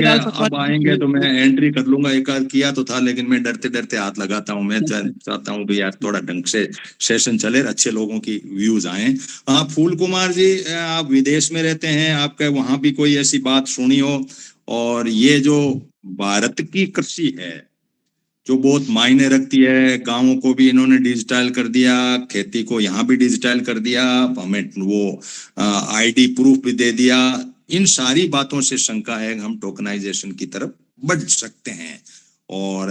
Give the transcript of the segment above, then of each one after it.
अब आएंगे तो मैं एंट्री कर लूंगा। एक आध किया तो था, लेकिन मैं डरते डरते हाथ लगाता हूँ। मैं चाहता हूँ कि यार थोड़ा ढंग से सेशन चले, अच्छे लोगों की व्यूज आए। हाँ, फूल कुमार जी, आप विदेश में रहते हैं, आपका वहां भी कोई ऐसी बात सुनी हो? और ये जो भारत की कृषि है जो बहुत मायने रखती है, गांवों को भी इन्होंने डिजिटल कर दिया, खेती को यहाँ भी डिजिटल कर दिया, हमें वो आईडी प्रूफ भी दे दिया। इन सारी बातों से शंका है हम टोकनाइजेशन की तरफ बढ़ सकते हैं। और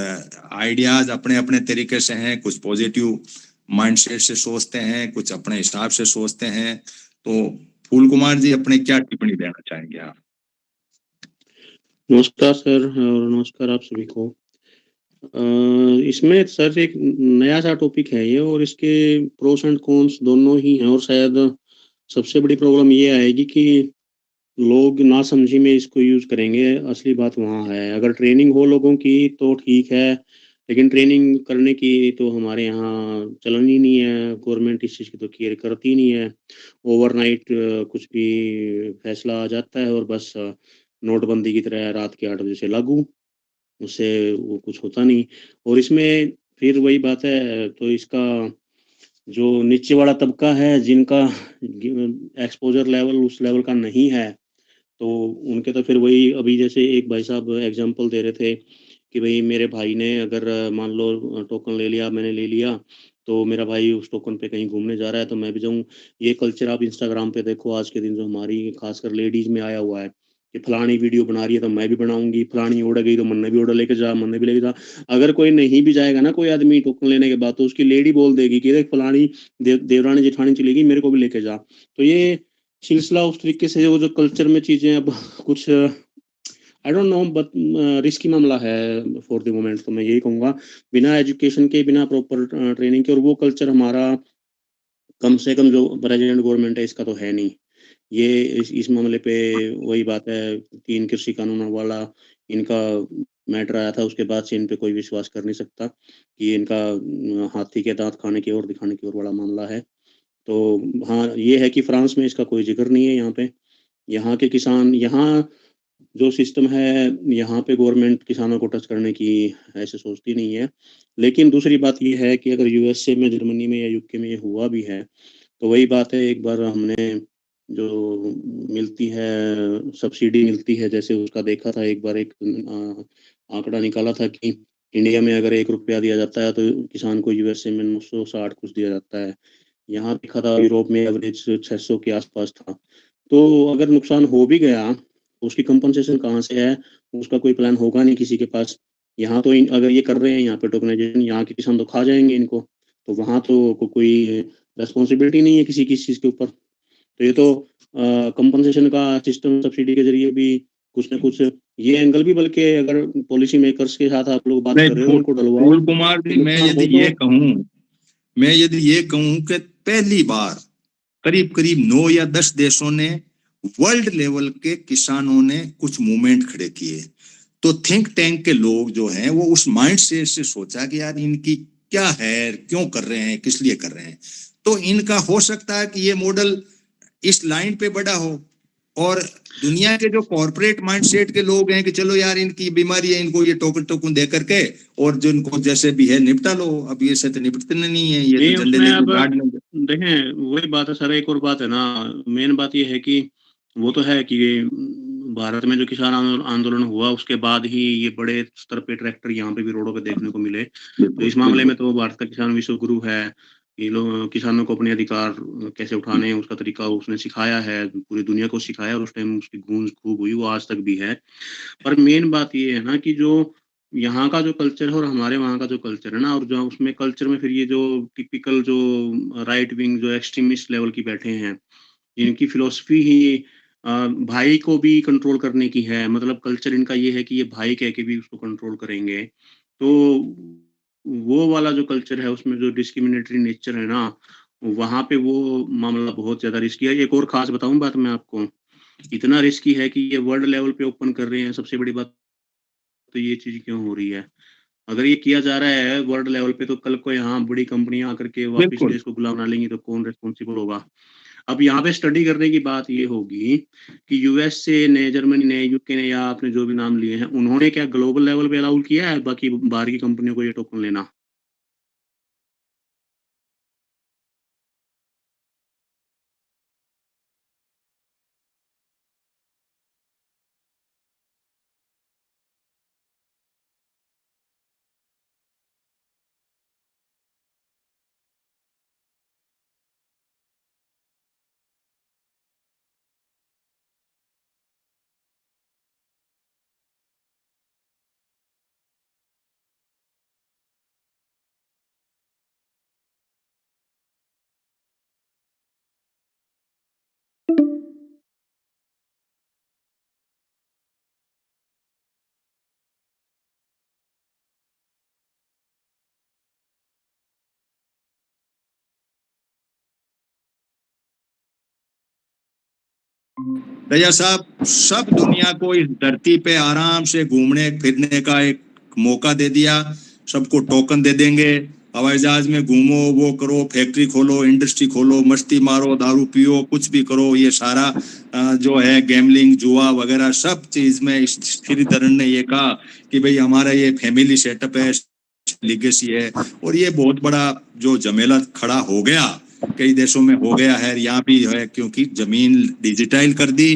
आइडियाज अपने अपने तरीके से हैं, कुछ पॉजिटिव माइंडसेट से सोचते हैं, कुछ अपने हिसाब से सोचते हैं। तो फूल कुमार जी, अपने क्या टिप्पणी देना चाहेंगे आप? नमस्कार सर, और नमस्कार आप सभी को। इसमें सर एक नया सा टॉपिक है ये, और इसके प्रोस एंड कॉन्स दोनों ही हैं, और शायद सबसे बड़ी प्रॉब्लम ये आएगी कि लोग नासमझी में इसको यूज करेंगे। असली बात वहाँ है, अगर ट्रेनिंग हो लोगों की तो ठीक है, लेकिन ट्रेनिंग करने की तो हमारे यहाँ चलन ही नहीं है। गवर्नमेंट इस चीज़ की तो केयर करती नहीं है। ओवरनाइट कुछ भी फैसला आ जाता है और बस नोटबंदी की तरह रात के 8 बजे से लागू, उससे वो कुछ होता नहीं। और इसमें फिर वही बात है, तो इसका जो नीचे वाला तबका है जिनका एक्सपोजर लेवल उस लेवल का नहीं है, तो उनके तो फिर वही, अभी जैसे एक भाई साहब एग्जांपल दे रहे थे कि भाई मेरे भाई ने अगर मान लो टोकन ले लिया, मैंने ले लिया, तो मेरा भाई उस टोकन पे कहीं घूमने जा रहा है तो मैं भी जाऊँ। ये कल्चर आप इंस्टाग्राम पे देखो आज के दिन, जो हमारी खासकर लेडीज में आया हुआ है कि फलानी वीडियो बना रही है तो मैं भी बनाऊंगी, फलानी उड़ गई तो मन्ने भी उड़ लेके जा, मन्ने भी लेके जा। अगर कोई नहीं भी जाएगा ना, कोई आदमी टोकन लेने के बाद, तो उसकी लेडी बोल देगी कि देख फलानी देवरानी जेठानी चली गई, मेरे को भी लेके जा। तो ये सिलसिला उस तरीके से, वो जो कल्चर में चीजें अब कुछ I don't know, but risky मामला है फॉर द मोमेंट। तो मैं यही कहूँगा, बिना एजुकेशन के, बिना प्रॉपर ट्रेनिंग के, और वो कल्चर हमारा कम से कम जो प्रेजेंट गवर्नमेंट है इसका तो है नहीं। ये इस मामले पे वही बात है, 3 कृषि कानून वाला इनका मैटर आया था, उसके बाद से इन पे कोई विश्वास कर नहीं सकता कि इनका हाथी के दांत खाने की ओर दिखाने की ओर वाला मामला है। तो हाँ, ये है कि फ्रांस में इसका कोई जिक्र नहीं है यहाँ पे। यहाँ के किसान, यहाँ जो सिस्टम है, यहाँ पे गवर्नमेंट किसानों को टच करने की ऐसे सोचती नहीं है। लेकिन दूसरी बात ये है कि अगर यूएसए में, जर्मनी में या यूके में ये हुआ भी है, तो वही बात है, एक बार हमने जो मिलती है सब्सिडी मिलती है, जैसे उसका देखा था एक बार, एक आंकड़ा निकाला था कि इंडिया में अगर 1 रुपया दिया जाता है तो किसान को यूएसए में 960 कुछ दिया जाता है। यहाँ देखा था यूरोप में एवरेज 600 के आसपास था। तो अगर नुकसान हो भी गया, तो उसकी कंपनसेशन कहाँ से है? उसका कोई प्लान होगा नहीं किसी के पास। यहाँ तो अगर ये कर रहे हैं यहाँ पे टोकनाइजेशन, यहाँ के किसान तो खा जाएंगे इनको, तो वहाँ तो कोई रेस्पॉन्सिबिलिटी नहीं है किसी की इस चीज़ के ऊपर। तो ये तो कंपनसेशन का सिस्टम सब्सिडी के जरिए भी कुछ ना कुछ ये एंगल भी, बल्कि अगर पॉलिसी मेकर्स के साथ आप लोग बात नहीं, कर रहे हो, उनको डलवाओ। फूल कुमार जी, मैं नुकसान हो यदि तो ये कहूँ, मैं यदि ये कहूं कि पहली बार करीब करीब 9 या 10 देशों ने, वर्ल्ड लेवल के किसानों ने कुछ मूवमेंट खड़े किए, तो थिंक टैंक के लोग जो हैं वो उस माइंड सेट से सोचा कि यार इनकी क्या है, क्यों कर रहे हैं, किस लिए कर रहे हैं। तो इनका हो सकता है कि ये मॉडल इस लाइन पे बड़ा हो। और दुनिया के जो कॉर्पोरेट माइंडसेट के लोग हैं कि चलो यार इनकी बीमारी है, इनको ये टोकन टोकन दे करके और जिनको जैसे भी है निपटा लो। अब ये से तो निपटते नहीं है, ये तो नहीं, झंडे उसमें लेके अब गाड़ लेंगे। देखें, वही बात है सर, एक और बात है ना, मेन बात ये है कि वो तो है कि भारत में जो किसान आंदोलन हुआ उसके बाद ही ये बड़े स्तर पे ट्रैक्टर यहाँ पे भी रोडों पे देखने को मिले। तो बिल्कुल इस मामले बिल्कुल। में तो भारत का किसान विश्व गुरु है। ये लोग किसानों को अपने अधिकार कैसे उठाने हैं उसका तरीका उसने सिखाया है, पूरी दुनिया को सिखाया, और उस टाइम उसकी गूंज खूब हुई, वो आज तक भी है। पर मेन बात ये है ना कि जो यहाँ का जो कल्चर है और हमारे वहाँ का जो कल्चर है ना, और जो उसमें कल्चर में फिर ये जो टिपिकल जो राइट विंग जो एक्सट्रीमिस्ट लेवल की बैठे हैं, इनकी फिलॉसफी ही भाई को भी कंट्रोल करने की है। मतलब कल्चर इनका ये है कि ये भाई कह के भी उसको कंट्रोल करेंगे। तो वो वाला जो कल्चर है उसमें जो डिस्क्रिमिनेटरी नेचर है ना, वहाँ पे वो मामला बहुत ज़्यादा रिस्की है। एक और ख़ास बताऊँ बात मैं आपको, इतना रिस्की है कि ये वर्ल्ड लेवल पे ओपन कर रहे हैं। सबसे बड़ी बात तो ये चीज़ क्यों हो रही है? अगर ये किया जा रहा है वर्ल्ड लेवल पे, तो कल को यहाँ बड़ी कंपनियाँ आकर के वापस बिल्कुल देश को गुलाम बना लेंगी तो कौन रिस्पॉन्सिबल होगा? अब यहाँ पे स्टडी करने की बात ये होगी कि यूएस से ने, जर्मनी ने, यूके ने, या आपने जो भी नाम लिए हैं, उन्होंने क्या ग्लोबल लेवल पे अलाउ किया है बाकी बाहर की कंपनियों को ये टोकन लेना? रैया साहब, सब दुनिया को इस धरती पे आराम से घूमने फिरने का एक मौका दे दिया। सबको टोकन दे देंगे, हवाई जहाज में घूमो, वो करो, फैक्ट्री खोलो, इंडस्ट्री खोलो, मस्ती मारो, दारू पियो, कुछ भी करो। ये सारा जो है गैमलिंग, जुआ वगैरह सब चीज में श्रीधरन ने ये कहा कि भाई हमारा ये फैमिली सेटअप है, लीगेसी है। और ये बहुत बड़ा जो झमेला खड़ा हो गया, कई देशों में हो गया है, यहाँ भी है, क्योंकि जमीन डिजिटाइल कर दी,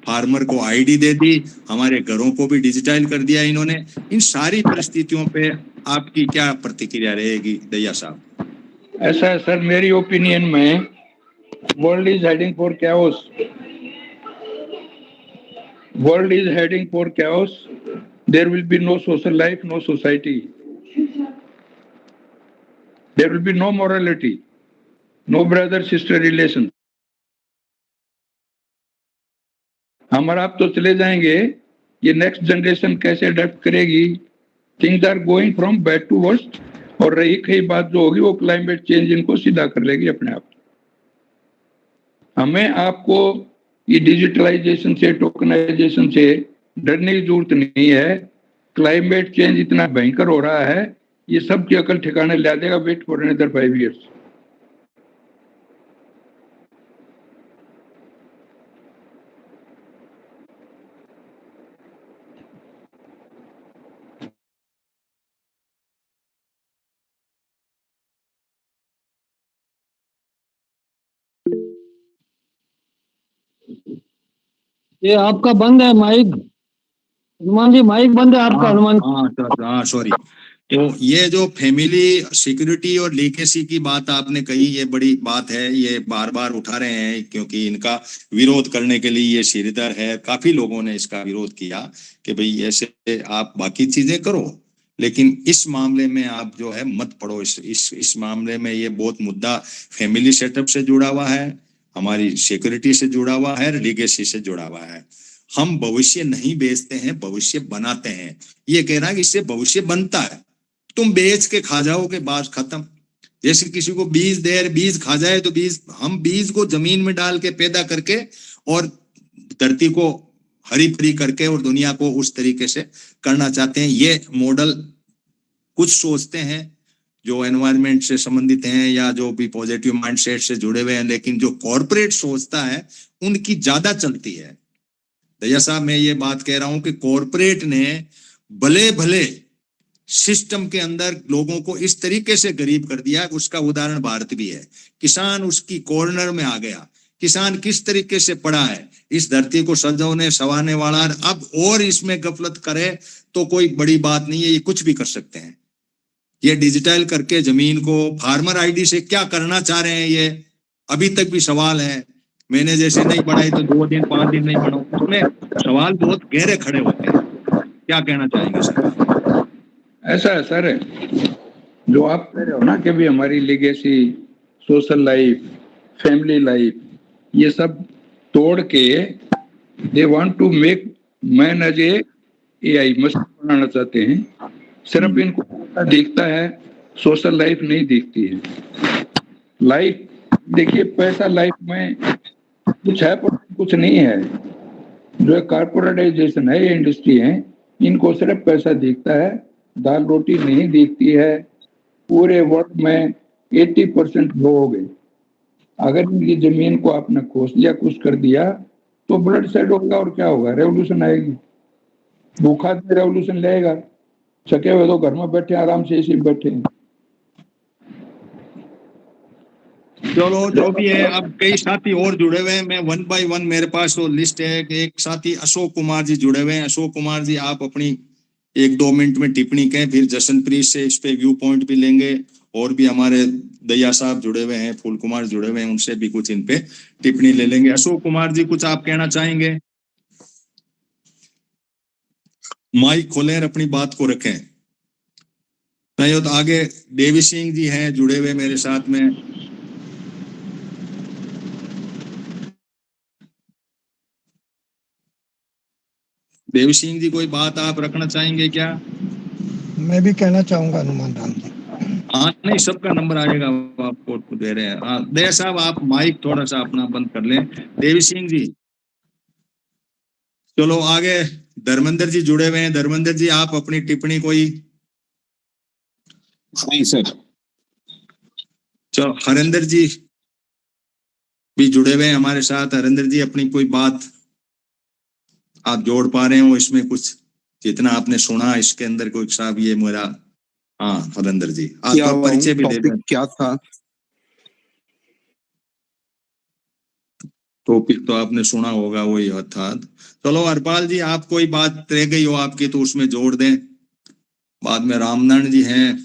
फार्मर को आईडी दे दी, हमारे घरों को भी डिजिटाइल कर दिया इन्होंने। इन सारी परिस्थितियों पे आपकी क्या प्रतिक्रिया रहेगी दैया साहब? ऐसा है सर, मेरी ओपिनियन में world is heading for chaos. World is heading for chaos. There will be no social life, no society, there will be no morality, no brother sister relation. हमारा आप तो चले जाएंगे, ये नेक्स्ट जनरेशन कैसे adapt करेगी? Things are going from bad to worst. और रही कई बात जो होगी वो क्लाइमेट चेंज इनको सीधा कर लेगी अपने आप। हमें आपको ये डिजिटलाइजेशन से, टोकनाइजेशन से डरने की जरूरत नहीं है। क्लाइमेट चेंज इतना भयंकर हो रहा है, ये सब की अकल ठिकाने ला देगा। Wait for another 5 years। ये आपका बंद है माइक, हनुमान जी, माइक बंद है आपका हनुमान। हाँ सॉरी। तो ये जो फैमिली सिक्योरिटी और लीगेसी की बात आपने कही, ये बड़ी बात है, ये बार बार उठा रहे हैं क्योंकि इनका विरोध करने के लिए ये श्रीधर है। काफी लोगों ने इसका विरोध किया कि भाई ऐसे आप बाकी चीजें करो, लेकिन इस मामले में आप जो है मत पड़ो। इस मामले में ये बहुत मुद्दा फैमिली सेटअप से जुड़ा हुआ है, हमारी सिक्योरिटी से जुड़ा हुआ है, लीगेसी से जुड़ा हुआ है। हम भविष्य नहीं बेचते हैं, भविष्य बनाते हैं। ये कह रहा है कि इससे भविष्य बनता है, तुम बेच के खा जाओगे, बात खत्म। जैसे किसी को बीज दे, बीज खा जाए तो हम बीज को जमीन में डाल के पैदा करके और धरती को हरी भरी करके और दुनिया को उस तरीके से करना चाहते हैं। ये मॉडल कुछ सोचते हैं जो एनवायरनमेंट से संबंधित हैं या जो भी पॉजिटिव माइंडसेट से जुड़े हुए हैं, लेकिन जो कॉर्पोरेट सोचता है उनकी ज्यादा चलती है। दया साहब, मैं ये बात कह रहा हूं कि कॉर्पोरेट ने भले भले सिस्टम के अंदर लोगों को इस तरीके से गरीब कर दिया। उसका उदाहरण भारत भी है। किसान उसकी कॉर्नर में आ गया। किसान किस तरीके से पड़ा है, इस धरती को सजोने संवारने वाला। अब और इसमें गफलत करे तो कोई बड़ी बात नहीं है, ये कुछ भी कर सकते हैं। ये डिजिटल करके जमीन को फार्मर आईडी से क्या करना चाह रहे हैं, ये अभी तक भी सवाल है। मैंने जैसे नहीं बढ़ाई तो 2 दिन 5 दिन नहीं बढ़ाऊं, उसमें सवाल बहुत गहरे खड़े होते हैं। क्या कहना चाहेंगे सर? ऐसा है सर, जो आप कह रहे हो ना कि भी हमारी legacy, social life, family life, ये सब तोड़ के दे want to make man as AI machine बनाना चाहते हैं। सिर्फ इनको दिखता है, सोशल लाइफ नहीं दिखती है। लाइफ देखिए, पैसा लाइफ में कुछ है पर कुछ नहीं है। जो कॉर्पोरेटाइजेशन है, ये इंडस्ट्री है, इनको सिर्फ पैसा दिखता है, दाल रोटी नहीं दिखती है। पूरे वर्ल्ड में 80% लोग अगर इनकी जमीन को आपने खोस लिया, कुछ कर दिया, तो ब्लड सेड होगा और क्या होगा, रेवोल्यूशन आएगी। भूखा आदमी रेवोल्यूशन लेगा, थके हुए तो घर में बैठे आराम से इसी में बैठे हैं। चलो जो भी है, अब कई साथी और जुड़े हुए हैं, मैं 1 बाय 1 मेरे पास वो लिस्ट है। एक साथी अशोक कुमार जी जुड़े हुए हैं। अशोक कुमार जी, आप अपनी 1-2 मिनट में टिप्पणी करें, फिर जशनप्रीत से इस पे व्यू पॉइंट भी लेंगे। और भी हमारे दैया साहब जुड़े हुए हैं, फूल कुमार जुड़े हुए हैं, उनसे भी कुछ इन पे टिप्पणी ले लेंगे। अशोक कुमार जी, कुछ आप कहना चाहेंगे? माइक खोलें और अपनी बात को रखें। नहीं हो तो आगे देवी सिंह जी हैं जुड़े हुए मेरे साथ में। देवी सिंह जी, कोई बात आप रखना चाहेंगे क्या? मैं भी कहना चाहूंगा हनुमान राम जी। हाँ, नहीं, सबका नंबर आएगा, आपको दे रहे हैं। हाँ, दया साहब, आप माइक थोड़ा सा अपना बंद कर लें। देवी सिंह जी, चलो आगे धर्मेंद्र जी जुड़े हुए हैं। धर्मेंद्र जी, आप अपनी टिप्पणी कोई। नहीं सर। चलो हरिंदर जी भी जुड़े हुए हैं हमारे साथ। हरिंदर जी, अपनी कोई बात आप जोड़ पा रहे हो इसमें कुछ, जितना आपने सुना इसके अंदर कोई साहब ये मेरा। हाँ हरिंदर जी, आपका परिचय भी दे दें। क्या था? टॉपिक तो आपने सुना होगा, वही अर्थात। चलो हरपाल जी, आप कोई बात रह गई हो आपकी तो उसमें जोड़ दें। बाद में रामनारायण जी हैं।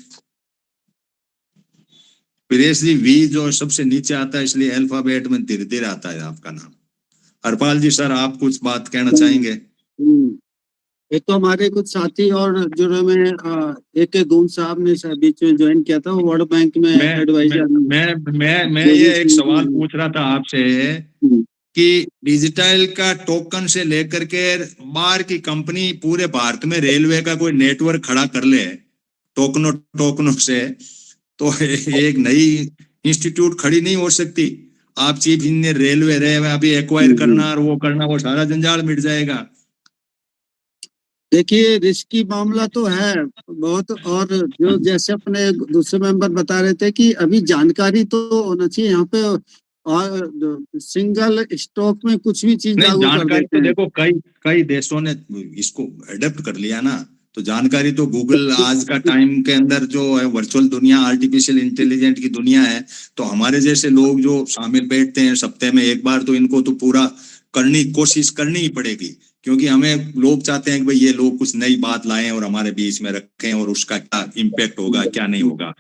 प्रेस जी, वी जो सबसे नीचे आता है, इसलिए अल्फाबेट में धीरे धीरे आता है आपका नाम। हरपाल जी सर, आप कुछ बात कहना चाहेंगे? एक तो हमारे कुछ साथी और जुड़े में एक गुण साहब ने बीच में ज्वाइन किया था, वो वर्ल्ड बैंक में एडवाइजर। मैं ये एक सवाल पूछ रहा था आपसे कि डिजिटल का टोकन से लेकर के बाहर की कंपनी पूरे भारत में रेलवे का कोई नेटवर्क खड़ा कर ले टोकनों से, तो एक नई इंस्टीट्यूट खड़ी नहीं हो सकती? आप चीफ इंजीनियर रेलवे रहे, अभी एक्वायर करना और वो करना, वो सारा जंजाल मिट जाएगा। देखिए, रिस्की मामला तो है बहुत। और जो जैसे अपने दूसरे मेंबर बता रहे थे कि अभी जानकारी तो होना चाहिए यहाँ पे, और सिंगल स्टॉक में कुछ भी चीज लागू कर देते हैं। तो देखो, कई देशों ने इसको अडेप्ट कर लिया ना, तो जानकारी तो गूगल आज का टाइम के अंदर जो है वर्चुअल दुनिया, आर्टिफिशियल इंटेलिजेंट की दुनिया है, तो हमारे जैसे लोग जो शामिल बैठते हैं सप्ताह में एक बार, तो इनको तो पूरा कोशिश करनी ही पड़ेगी, क्योंकि हमें लोग चाहते हैं कि भाई ये लोग कुछ नई बात लाएं और हमारे बीच में रखें, और उसका क्या इम्पैक्ट होगा क्या नहीं होगा।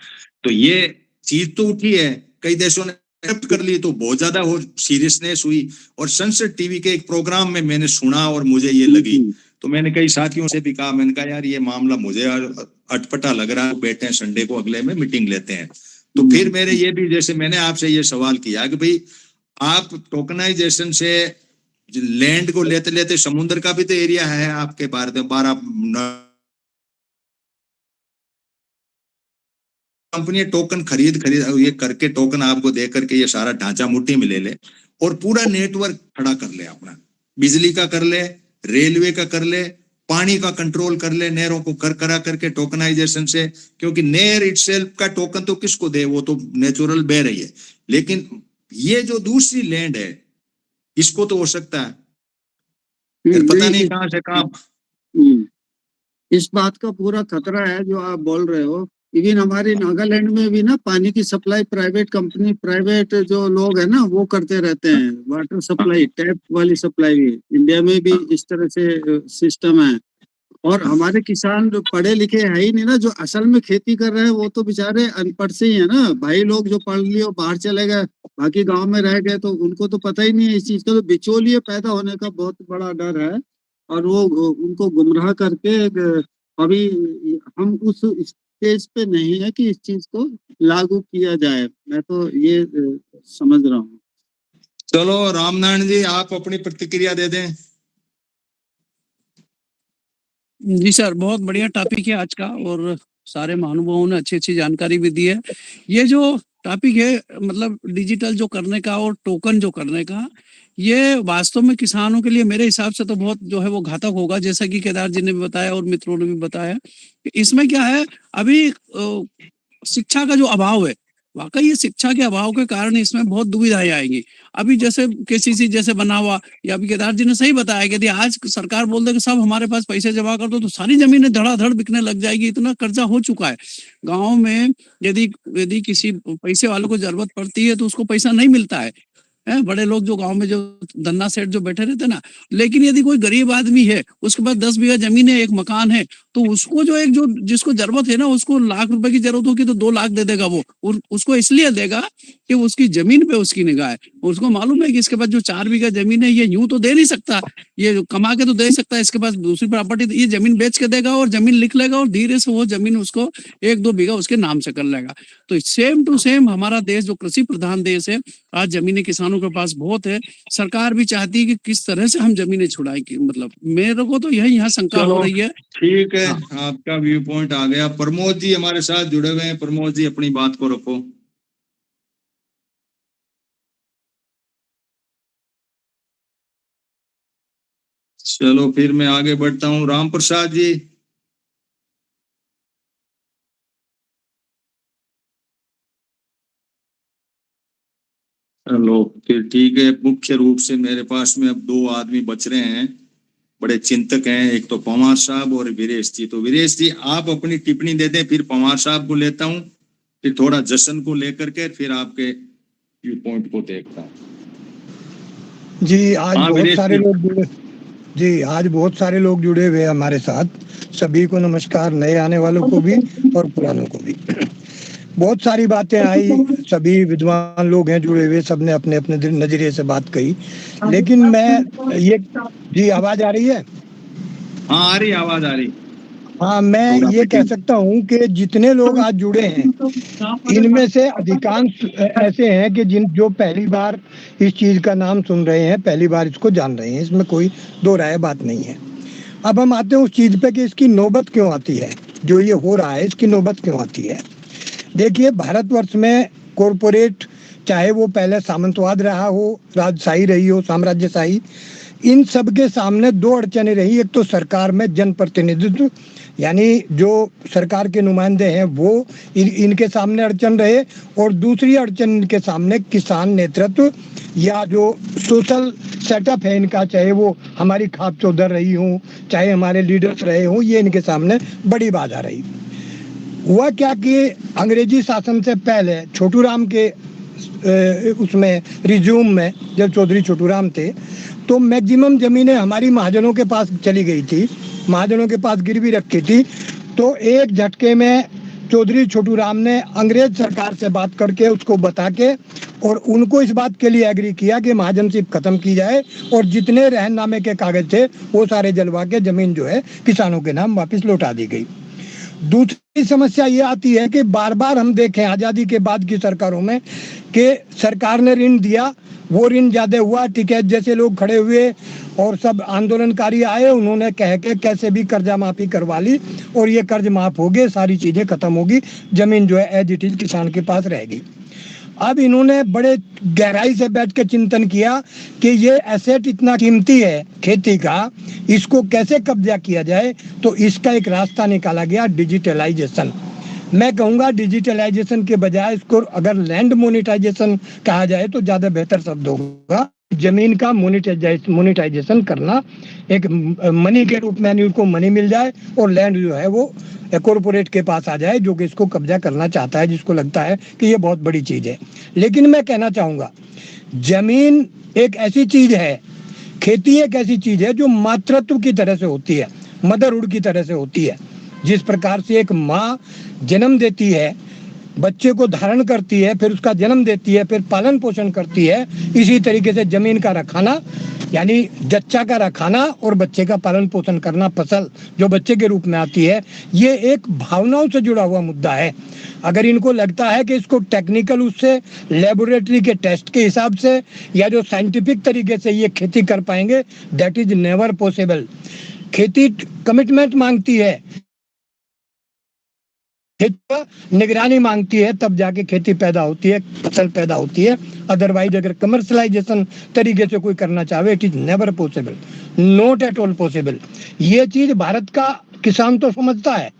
तो ये चीज तो उठी है, कई देशों ने एक्सेप्ट कर ली, तो बहुत ज्यादा और सीरियसनेस हुई। और संसद टीवी के एक प्रोग्राम में मैंने सुना और मुझे ये लगी, तो मैंने कई साथियों से भी कहा, मैंने कहा यार ये मामला मुझे अटपटा लग रहा है, बैठे हैं संडे को अगले में मीटिंग लेते हैं। तो फिर मेरे ये भी, जैसे मैंने आपसे ये सवाल किया कि भाई आप टोकनाइजेशन से लैंड को लेते लेते समुद्र का भी तो एरिया है आपके भारत में। 12 कंपनी टोकन खरीद ये करके, टोकन आपको दे करके ये सारा ढांचा मुट्ठी में ले ले और पूरा नेटवर्क खड़ा कर ले अपना, बिजली का कर ले, रेलवे का कर ले, पानी का कंट्रोल कर ले, नहरों को करा करके टोकनाइजेशन से। क्योंकि नहर इटसेल्फ का टोकन तो किसको दे, वो तो नेचुरल बह रही है, लेकिन ये जो दूसरी लैंड है इसको तो हो सकता है, फिर पता नहीं कहां से कहां। इस बात का पूरा खतरा है जो आप बोल रहे हो। इवन हमारे नागालैंड में भी ना पानी की सप्लाई प्राइवेट कंपनी, प्राइवेट जो लोग है ना वो करते रहते हैं। वाटर सप्लाई, टैप वाली सप्लाई भी इंडिया में भी इस तरह से सिस्टम है। और हमारे किसान जो पढ़े लिखे है ही नहीं ना, जो असल में खेती कर रहे हैं वो तो बेचारे अनपढ़ से ही है ना। भाई लोग जो पढ़ लिए बाहर चले गए, बाकी गांव में रह गए, तो उनको तो पता ही नहीं है इस चीज का। तो बिचौलिए पैदा होने का बहुत बड़ा डर है, और वो उनको गुमराह करके अभी हम उस स्टेज पे नहीं है कि इस चीज को लागू किया जाए। मैं तो ये समझ रहा हूँ। चलो रामनारायण जी, आप अपनी प्रतिक्रिया दे दें। जी सर, बहुत बढ़िया टॉपिक है आज का, और सारे महानुभावों ने अच्छी अच्छी जानकारी भी दी है। ये जो टॉपिक है, मतलब डिजिटल जो करने का और टोकन जो करने का, ये वास्तव में किसानों के लिए मेरे हिसाब से तो बहुत जो है वो घातक होगा, जैसा कि केदार जी ने भी बताया और मित्रों ने भी बताया। इसमें क्या है, अभी शिक्षा का जो अभाव है, वाकई ये शिक्षा के अभाव के कारण इसमें बहुत दुविधाएं आएंगी। अभी जैसे केसीसी जैसे बना हुआ, या अभी केदार जी ने सही बताया कि यदि आज सरकार बोल दे कि सब हमारे पास पैसे जमा कर दो तो सारी जमीनें धड़ाधड़ बिकने लग जाएगी, इतना कर्जा हो चुका है। गाँव में यदि यदि किसी पैसे वालों को जरूरत पड़ती है तो उसको पैसा नहीं मिलता है। बड़े लोग जो गांव में जो धन्ना सेठ जो बैठे रहते ना, लेकिन यदि कोई गरीब आदमी है, उसके पास 10 बीघा जमीन है, एक मकान है, तो उसको जो एक जो जिसको जरूरत है ना, उसको लाख रुपए की जरूरत होगी तो 2 लाख दे देगा वो, और उसको इसलिए देगा कि उसकी जमीन पे उसकी निगाह है। उसको मालूम है कि इसके पास जो 4 बीघा जमीन है ये यूं तो दे नहीं सकता, ये कमा के तो दे सकता है, इसके पास दूसरी प्रॉपर्टी, ये जमीन बेच के देगा और जमीन लिख लेगा और धीरे से वो जमीन उसको 1-2 बीघा उसके नाम से कर लेगा। तो सेम टू सेम हमारा देश जो कृषि प्रधान देश है, आज जमीनें किसानों के पास बहुत है। सरकार भी चाहती है कि किस तरह से हम जमीनें छुड़ाएं, मतलब मेरे को तो यही यहाँ शंका हो रही है। ठीक है, आपका व्यू पॉइंट आ गया। प्रमोद जी हमारे साथ जुड़े हुए हैं। प्रमोद जी अपनी बात को रखो। चलो फिर मैं आगे बढ़ता हूँ। राम प्रसाद जी। चलो फिर ठीक है। मुख्य रूप से मेरे पास में अब 2 आदमी बच रहे हैं, बड़े चिंतक हैं, एक तो पंवार साहब और वीरेश जी। तो वीरेश जी आप अपनी टिप्पणी दे दें, फिर पंवार साहब को लेता हूँ, फिर थोड़ा जशन को लेकर के फिर आपके व्यू पॉइंट को देखता हूँ। जी आज हाँ, बहुत वीरेश सारे जी। लोग जुड़े जी आज बहुत सारे लोग जुड़े हुए हैं हमारे साथ। सभी को नमस्कार, नए आने वालों को भी और पुरानों को भी। बहुत सारी बातें आई, सभी विद्वान लोग हैं जुड़े हुए, सबने अपने अपने नजरिए से बात कही। लेकिन मैं ये जी आवाज आ रही है? हाँ आ रही, आवाज आ रही। हाँ, मैं ये कह सकता हूँ कि जितने लोग आज जुड़े हैं इनमें से अधिकांश ऐसे हैं कि जो पहली बार इस चीज का नाम सुन रहे हैं, पहली बार इसको जान रहे हैं, इसमें कोई दो राय बात नहीं है। अब हम आते हैं उस चीज पे कि इसकी नौबत क्यों आती है, जो ये हो रहा है इसकी नौबत क्यों आती है। देखिए, भारतवर्ष में कॉरपोरेट, चाहे वो पहले सामंतवाद रहा हो, राजशाही रही हो, साम्राज्यशाही, इन सब के सामने 2 अड़चनें रही। एक तो सरकार में जनप्रतिनिधित्व, यानी जो सरकार के नुमाइंदे हैं वो इनके सामने अड़चन रहे, और दूसरी अड़चन इनके सामने किसान नेतृत्व या जो सोशल सेटअप है इनका, चाहे वो हमारी खाप चौधर रही हो, चाहे हमारे लीडर्स रहे हो, ये इनके सामने बड़ी बाधा रही। हुआ क्या कि अंग्रेजी शासन से पहले छोटू राम के उसमें रिज्यूम में, जब चौधरी छोटू राम थे, तो मैक्सिमम जमीनें हमारी महाजनों के पास चली गई थी, महाजनों के पास गिरवी रखी थी। तो एक झटके में चौधरी छोटू राम ने अंग्रेज सरकार से बात करके, उसको बता के, और उनको इस बात के लिए एग्री किया कि महाजनशिप खत्म की जाए और जितने रहननामे के कागज थे वो सारे जलवा के जमीन जो है किसानों के नाम वापस लौटा दी गई। दूसरी समस्या ये आती है कि बार बार हम देखें आज़ादी के बाद की सरकारों में कि सरकार ने ऋण दिया, वो ऋण ज़्यादा हुआ, टिकैत जैसे लोग खड़े हुए और सब आंदोलनकारी आए, उन्होंने कह के कैसे भी कर्जा माफ़ी करवा ली और ये कर्ज माफ़ हो गए, सारी चीज़ें खत्म होगी, ज़मीन जो है एज इट इज किसान के पास रहेगी। अब इन्होंने बड़े गहराई से बैठ के चिंतन किया कि ये एसेट इतना कीमती है खेती का, इसको कैसे कब्जा किया जाए। तो इसका एक रास्ता निकाला गया, डिजिटलाइजेशन। मैं कहूँगा डिजिटलाइजेशन के बजाय इसको अगर लैंड मोनेटाइजेशन कहा जाए तो ज़्यादा बेहतर शब्द होगा। जमीन का मोनेटाइजेशन करना, एक मनी के रूप में, यानी उनको मनी मिल जाए और लैंड जो है वो कॉरपोरेट के पास आ जाए, जो कि इसको कब्जा करना चाहता है, जिसको लगता है कि ये बहुत बड़ी चीज़ है। लेकिन मैं कहना चाहूँगा, जमीन एक ऐसी चीज़ है, खेती एक ऐसी चीज़ है जो मातृत्व की तरह से होती है, मदरहुड की तरह से होती है। जिस प्रकार से एक माँ जन्म देती है, बच्चे को धारण करती है, फिर उसका जन्म देती है, फिर पालन पोषण करती है, इसी तरीके से जमीन का रखाना, यानी जच्चा का रखाना और बच्चे का पालन पोषण करना, फसल जो बच्चे के रूप में आती है, ये एक भावनाओं से जुड़ा हुआ मुद्दा है। अगर इनको लगता है कि इसको टेक्निकल उससे, लेबोरेटरी के टेस्ट के हिसाब से या जो साइंटिफिक तरीके से ये खेती कर पाएंगे, दैट इज नेवर पॉसिबल। खेती कमिटमेंट मांगती है, निगरानी मांगती है, तब जाके खेती पैदा होती है, फसल पैदा होती है। अदरवाइज अगर कमर्शलाइजेशन तरीके से कोई करना चाहे, it is never possible, not at all possible. ये चीज भारत का किसान तो समझता है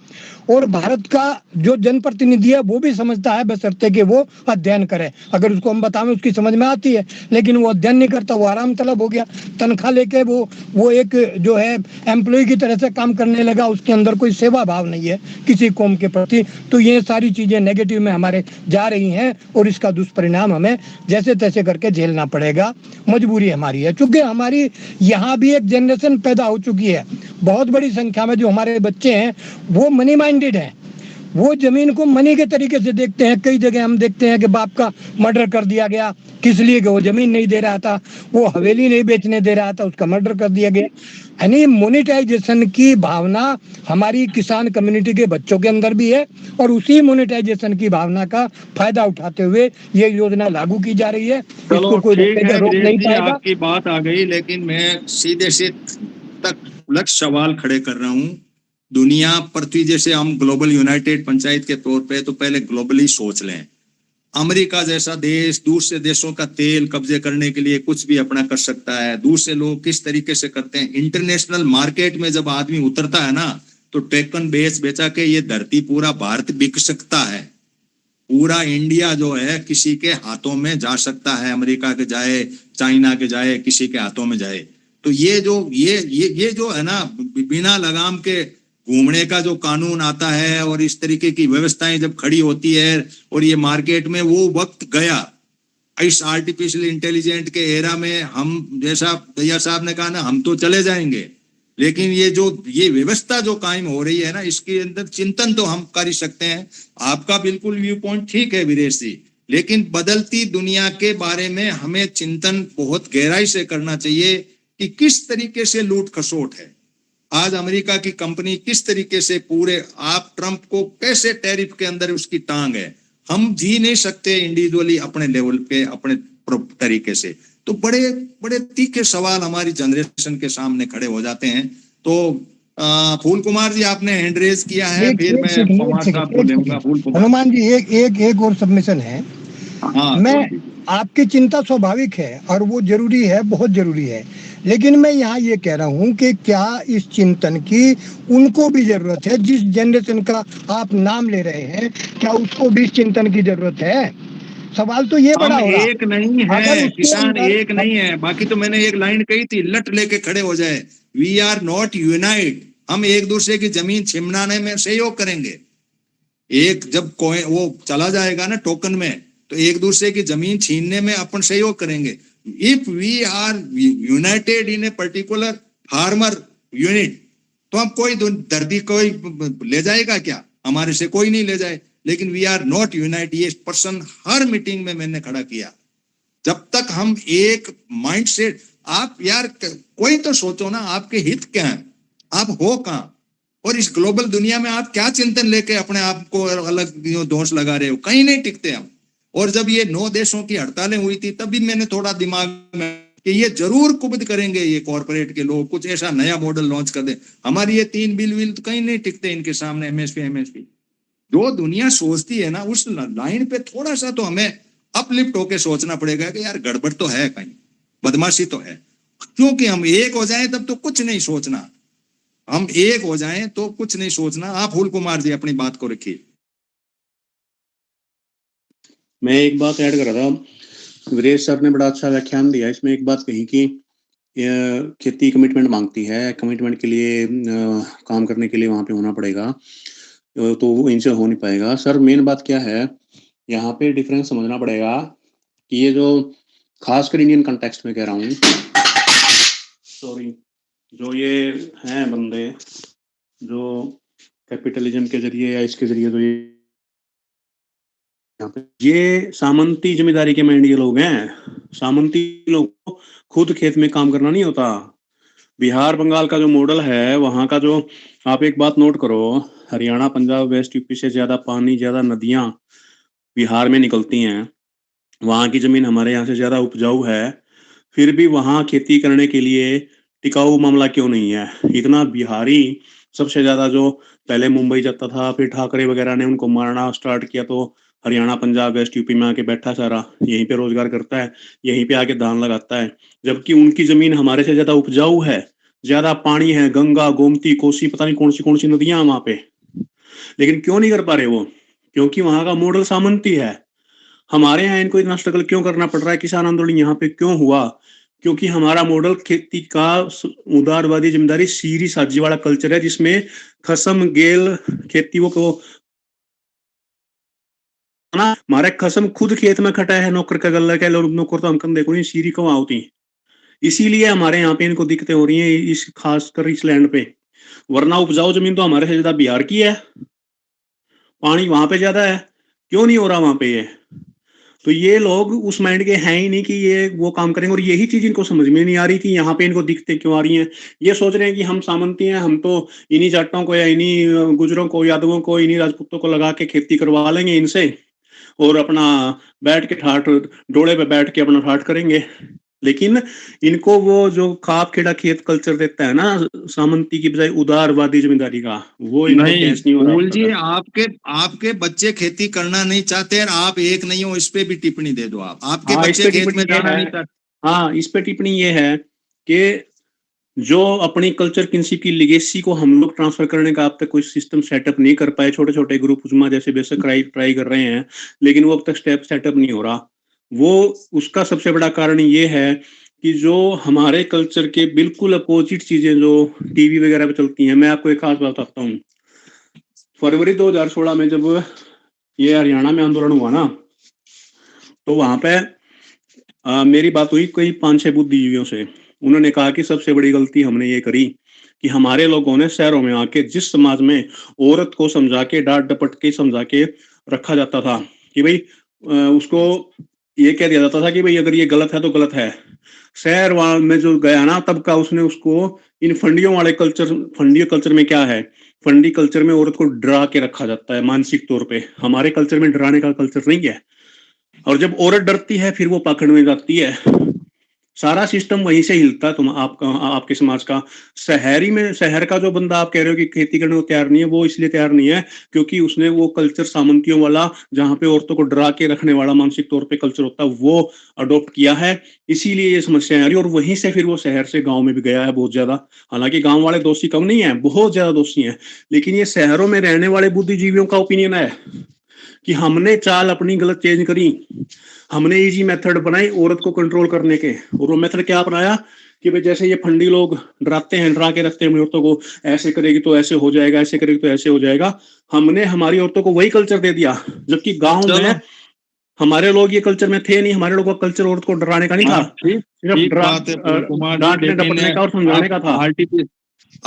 और भारत का जो जनप्रतिनिधि है वो भी समझता है, बशर्ते कि वो अध्ययन करे। अगर उसको हम बतावें उसकी समझ में आती है, लेकिन वो अध्ययन नहीं करता, वो आराम तलब हो गया, तनख्वाह लेके वो एक जो है एम्प्लॉय की तरह से काम करने लगा, उसके अंदर कोई सेवा भाव नहीं है किसी कौम के प्रति। तो ये सारी चीजें नेगेटिव में हमारे जा रही हैं और इसका दुष्परिणाम हमें जैसे तैसे करके झेलना पड़ेगा, मजबूरी हमारी है। चूंकि हमारी यहाँ भी एक जनरेशन पैदा हो चुकी है, बहुत बड़ी संख्या में जो हमारे बच्चे हैं वो मनी माइंडेड हैं, वो जमीन को मनी के तरीके से देखते हैं। कई जगह हम देखते हैं कि बाप का मर्डर कर दिया गया, किस लिए कि वो जमीन नहीं दे रहा था, वो हवेली नहीं बेचने दे रहा था, उसका मर्डर कर दिया गया। यानी मोनेटाइजेशन की भावना हमारी किसान कम्युनिटी के बच्चों के अंदर भी है और उसी मोनेटाइजेशन की भावना का फायदा उठाते हुए ये योजना लागू की जा रही है। चलो इसको कोई ठीक है रोक वीरेश नहीं जी, पाएगा। आपकी बात आ गई, लेकिन मैं सीधे से तक लक्ष्य सवाल खड़े कर रहा हूँ। दुनिया पृथ्वी जैसे हम ग्लोबल यूनाइटेड पंचायत के तौर पे तो पहले ग्लोबली सोच लें। अमेरिका जैसा देश दूसरे देशों का तेल कब्जे करने के लिए कुछ भी अपना कर सकता है। दूसरे लोग किस तरीके से करते हैं, इंटरनेशनल मार्केट में जब आदमी उतरता है ना तो टेकन बेच बेचा के ये धरती पूरा भारत बिक सकता है, पूरा इंडिया जो है किसी के हाथों में जा सकता है, अमेरिका के जाए, चाइना के जाए, किसी के हाथों में जाए। तो ये जो है ना बिना लगाम के घूमने का जो कानून आता है और इस तरीके की व्यवस्थाएं जब खड़ी होती है और ये मार्केट में, वो वक्त गया। इस आर्टिफिशियल इंटेलिजेंट के एरा में हम, जैसा भैया साहब ने कहा ना, हम तो चले जाएंगे, लेकिन ये व्यवस्था जो कायम हो रही है ना, इसके अंदर चिंतन तो हम कर ही सकते हैं। आपका बिल्कुल व्यू पॉइंट ठीक है वीरेश जी, लेकिन बदलती दुनिया के बारे में हमें चिंतन बहुत गहराई से करना चाहिए कि किस तरीके से लूट खसोट है। आज अमेरिका की कंपनी किस तरीके से पूरे, आप ट्रंप को कैसे टैरिफ के अंदर उसकी टांग है। हम जी नहीं सकते इंडिविजुअली अपने लेवल पे अपने तरीके से। तो बड़े बड़े तीखे सवाल हमारी जनरेशन के सामने खड़े हो जाते हैं। तो फूल कुमार जी आपने हैंड रेज किया है, फिर मैं पवार साहब को दूंगा। फूल कुमार हनुमान जी एक और सबमिशन है। हाँ, मैं आपकी चिंता स्वाभाविक है और वो जरूरी है, बहुत जरूरी है, लेकिन मैं यहाँ ये कह रहा हूँ कि क्या इस चिंतन की उनको भी जरूरत है, जिस जनरेशन का आप नाम ले रहे हैं, क्या उसको भी इस चिंतन की जरूरत है? सवाल तो ये बड़ा हो रहा है। एक नहीं है, किसान एक नहीं है। बाकी तो मैंने एक लाइन कही थी, लट लेके खड़े हो जाए, वी आर नॉट यूनाइट। हम एक दूसरे की जमीन छिनाने में सहयोग करेंगे। एक जब वो चला जाएगा ना टोकन में, तो एक दूसरे की जमीन छीनने में अपन सहयोग करेंगे। If we are united in a particular farmer unit, तो हम कोई दर्दी कोई ले जाएगा क्या? हमारे से कोई नहीं ले जाए। लेकिन वी आर नॉट यूनाइट, ये पर्सन हर मीटिंग में मैंने खड़ा किया। जब तक हम एक माइंड सेट, आप यार कोई तो सोचो ना, आपके हित क्या है, आप हो कहाँ, और इस ग्लोबल दुनिया में आप क्या चिंतन लेके अपने आप को अलग दोष लगा रहे हो? कहीं नहीं टिकते हम। और जब ये 9 देशों की हड़तालें हुई थी, तब भी मैंने थोड़ा दिमाग में कि ये जरूर कुबद करेंगे ये कॉर्पोरेट के लोग, कुछ ऐसा नया मॉडल लॉन्च कर दे। हमारी ये 3 बिल तो कहीं नहीं टिकते इनके सामने। एमएसपी जो दुनिया सोचती है ना, उस लाइन पे थोड़ा सा तो हमें अपलिफ्ट होके सोचना पड़ेगा कि यार गड़बड़ तो है, कहीं बदमाशी तो है। क्योंकि हम एक हो जाएं तब तो कुछ नहीं सोचना, हम एक हो जाएं तो कुछ नहीं सोचना। आप फूल कुमार जी अपनी बात को रखिए। मैं एक बात ऐड कर रहा था, वीरेश सर ने बड़ा अच्छा व्याख्यान दिया। इसमें एक बात कही कि खेती कमिटमेंट मांगती है, कमिटमेंट के लिए काम करने के लिए वहां पे होना पड़ेगा, तो वो इनसे हो नहीं पाएगा। सर मेन बात क्या है, यहाँ पे डिफरेंस समझना पड़ेगा कि ये जो खासकर इंडियन कंटेक्स्ट में कह रहा हूँ, सॉरी, जो ये हैं बंदे जो कैपिटलिज्म के जरिए या इसके जरिए जो ये सामंती जमींदारी के माइंड के लोग हैं। सामंती लोग को खुद खेत में काम करना नहीं होता। बिहार बंगाल का जो मॉडल है, वहां का जो, आप एक बात नोट करो, हरियाणा पंजाब वेस्ट यूपी से ज्यादा पानी, ज्यादा नदियां बिहार में निकलती हैं। वहां की जमीन हमारे यहाँ से ज्यादा उपजाऊ है, फिर भी वहां खेती करने के लिए टिकाऊ मामला क्यों नहीं है? इतना बिहारी सबसे ज्यादा जो पहले मुंबई जाता था, फिर ठाकरे वगैरह ने उनको मारना स्टार्ट किया, तो हरियाणा पंजाब वेस्ट यूपी में आके बैठा सारा, यहीं पे रोजगार करता है, यहीं पे आके धान लगाता है, जबकि उनकी जमीन हमारे से ज्यादा उपजाऊ है। ज्यादा पानी है, गंगा, गोमती, कोसी, पता नहीं कौन सी नदियां हैं वहां पे, लेकिन क्यों नहीं कर पा रहे वो? क्योंकि वहां का मॉडल सामंती है। हमारे यहाँ इनको इतना स्ट्रगल क्यों करना पड़ रहा है? किसान आंदोलन यहाँ पे क्यों हुआ? क्योंकि हमारा मॉडल खेती का उदारवादी जिम्मेदारी सीरी साझी वाला कल्चर है, जिसमें खसम गेल खेती वो को ना, हमारे खसम खुद खेत में खटा है, नौकर का गल्ला के नौकर तो हम देखो नहीं सीरी को होती। इसीलिए हमारे यहाँ पे इनको दिक्कतें हो रही हैं, इस खासकर इस लैंड पे। वरना उपजाऊ जमीन तो हमारे से ज्यादा बिहार की है, पानी वहां पे ज्यादा है, क्यों नहीं हो रहा वहां पे ये? तो ये लोग उस माइंड के हैं ही नहीं कि ये वो काम करेंगे, और यही चीज इनको समझ में नहीं आ रही कि यहाँ पे इनको दिक्कतें क्यों आ रही हैं। ये सोच रहे हैं कि हम सामंती हैं, हम तो इन्हीं जाटों को या इन्हीं गुजरों को, यादवों को, इन्हीं राजपूतों को लगा के खेती करवा लेंगे इनसे, और अपना बैठ के ठाठ डोले पे बैठ के अपना ठाठ करेंगे। लेकिन इनको वो जो खाप खेड़ा खेत कल्चर देता है ना सामंती की बजाय उदारवादी जिम्मेदारी का, वो इनको नहीं कैच नहीं हो फूल जी, रहा। आपके बच्चे खेती करना नहीं चाहते हैं, आप एक नहीं हो, इस पे भी टिप्पणी दे दो। आपके हाँ, इस बच्चे पे खेत में टिप्पणी ये जाना है, नहीं चाहते। हाँ इस पे टिप्पणी ये है कि जो अपनी कल्चर किसी की लिगेसी को हम लोग ट्रांसफर करने का अब तक कोई सिस्टम सेटअप नहीं कर पाए। छोटे छोटे ग्रुप उजमा जैसे बेशक ट्राई कर रहे हैं, लेकिन वो अब तक स्टेप सेटअप नहीं हो रहा। वो उसका सबसे बड़ा कारण ये है कि जो हमारे कल्चर के बिल्कुल अपोजिट चीजें जो टीवी वगैरह पे चलती हैं। मैं आपको एक खास बात बताता हूँ। फरवरी 2016 में जब ये हरियाणा में आंदोलन हुआ ना, तो वहां पे मेरी बात हुई कई 5-6 बुद्धिजीवियों से। उन्होंने कहा कि सबसे बड़ी गलती हमने ये करी कि हमारे लोगों ने शहरों में आके, जिस समाज में औरत को समझा के, डांट डपट के समझा के रखा जाता था कि भाई उसको ये कह दिया जाता था कि भाई अगर ये गलत है तो गलत है। शहर में जो गया ना तब का, उसने उसको इन फंडियों वाले कल्चर, फंडी कल्चर में क्या है, फंडी कल्चर में औरत को डरा के रखा जाता है मानसिक तौर पे। हमारे कल्चर में डराने का कल्चर नहीं है, और जब औरत डरती है फिर वो पाखंड में जाती है। सारा सिस्टम वहीं से हिलता है। तुम आपका, आपके समाज का। शहरी में, शहर का जो बंदा आप कह रहे हो कि खेती करने को तैयार नहीं है, वो इसलिए तैयार नहीं है क्योंकि उसने वो कल्चर सामंतियों वाला, जहां पे औरतों को डरा के रखने वाला मानसिक तौर पे कल्चर होता है, वो अडॉप्ट किया है। इसीलिए ये समस्या आ रही है, और वहीं से फिर वो शहर से गाँव में भी गया है बहुत ज्यादा। हालांकि गाँव वाले दोषी कम नहीं है, बहुत ज्यादा दोषी है, लेकिन ये शहरों में रहने वाले बुद्धिजीवियों का ओपिनियन है कि हमने चाल अपनी गलत चेंज करी। हमने इजी मेथड बनाई औरत को कंट्रोल करने के, और वो मेथड क्या अपनाया कि भाई जैसे ये फंडी लोग डराते हैं, डरा के रखते हैं औरतों को, ऐसे करेगी तो ऐसे हो जाएगा, ऐसे करेगी तो ऐसे हो जाएगा। हमने हमारी औरतों को वही कल्चर दे दिया, जबकि गांव में हमारे लोग ये कल्चर में थे नहीं। हमारे लोगों का कल्चर औरत को डराने का नहीं था, सिर्फ डांटने डपटने का और समझाने का था।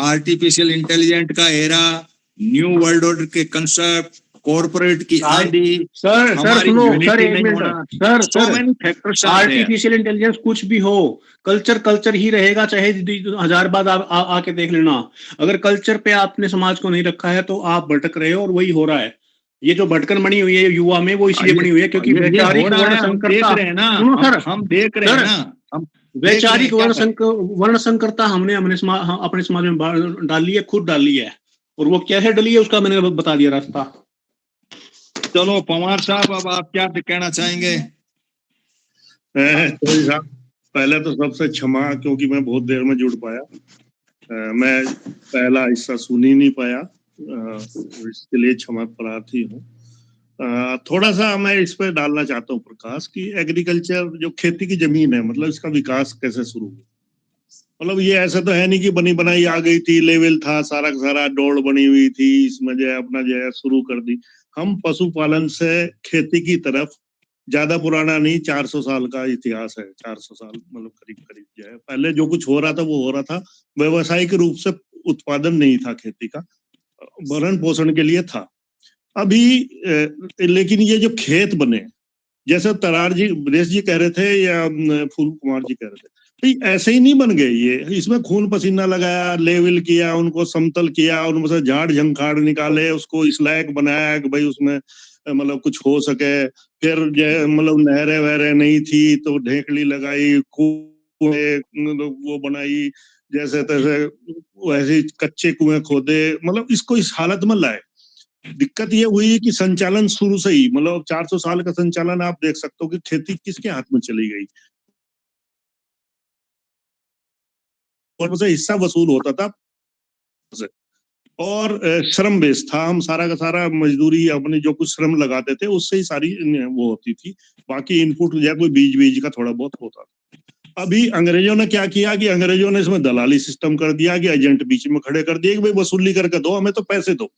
आर्टिफिशियल इंटेलिजेंट का एरा, न्यू वर्ल्ड ऑर्डर के कंसेप्ट, कॉर्पोरेट की आदि, सर सुनो सर, एक minute sir, so many factors are there. Artificial intelligence कुछ भी हो, कल्चर कल्चर ही रहेगा, चाहे 1000 बार आके देख लेना। अगर कल्चर पे आपने समाज को नहीं रखा है तो आप भटक रहे हो, और वही हो रहा है। ये जो भटकन बनी हुई है युवा में, वो इसलिए बनी हुई है क्योंकि वैचारिक वर्ण संकरता, हम देख रहे हैं ना, वैचारिक वर्ण संकरता हमने अपने समाज में डाली है, खुद डाली है, और वो कैसे डली है उसका मैंने बता दिया रास्ता। चलो पवार साहब, अब आप क्या कहना चाहेंगे? पहले तो सबसे क्षमा, क्योंकि मैं बहुत देर में जुड़ पाया, मैं पहला हिस्सा सुन ही नहीं पाया, इसके लिए क्षमा प्रार्थी हूँ। थोड़ा सा मैं इस पे डालना चाहता हूँ प्रकाश कि एग्रीकल्चर जो खेती की जमीन है, मतलब इसका विकास कैसे शुरू हुआ। मतलब ये ऐसा तो है नहीं कि बनी बनाई आ गई थी, लेवल था, सारा का सारा डोड़ बनी हुई थी, इसमें जो है अपना जो है शुरू कर दी। हम पशुपालन से खेती की तरफ, ज्यादा पुराना नहीं, 400 साल का इतिहास है, 400 साल मतलब करीब करीब जो है। पहले जो कुछ हो रहा था वो हो रहा था, व्यवसायिक रूप से उत्पादन नहीं था खेती का, भरण पोषण के लिए था। अभी लेकिन ये जो खेत बने, जैसे तरार जी, ब्रेश जी कह रहे थे या फूल कुमार जी कह रहे थे, भाई ऐसे ही नहीं बन गए ये। इसमें खून पसीना लगाया, लेवल किया, उनको समतल किया, उनमें से झाड़ झंखाड़ निकाले, उसको इस लायक बनाया कि भाई उसमें मतलब कुछ हो सके। फिर जो मतलब नहरें वहरें नहीं थी तो ढेकड़ी लगाई, कुएं वो बनाई, जैसे तैसे वैसे कच्चे कुएं खोदे, मतलब इसको इस हालत में लाए। दिक्कत ये हुई कि संचालन शुरू से ही, मतलब 400 साल का संचालन आप देख सकते हो कि खेती किसके हाथ में चली गई। गवर्नमेंट से हिस्सा वसूल होता था और श्रम बेस था, हम सारा का सारा मजदूरी अपनी जो कुछ श्रम लगाते थे उससे ही सारी वो होती थी, बाकी इनपुट या कोई बीज का थोड़ा बहुत होता था। अभी अंग्रेजों ने क्या किया कि अंग्रेजों ने इसमें दलाली सिस्टम कर दिया कि एजेंट बीच में खड़े कर दिए कि भाई वसूली करके दो, हमें तो पैसे दो,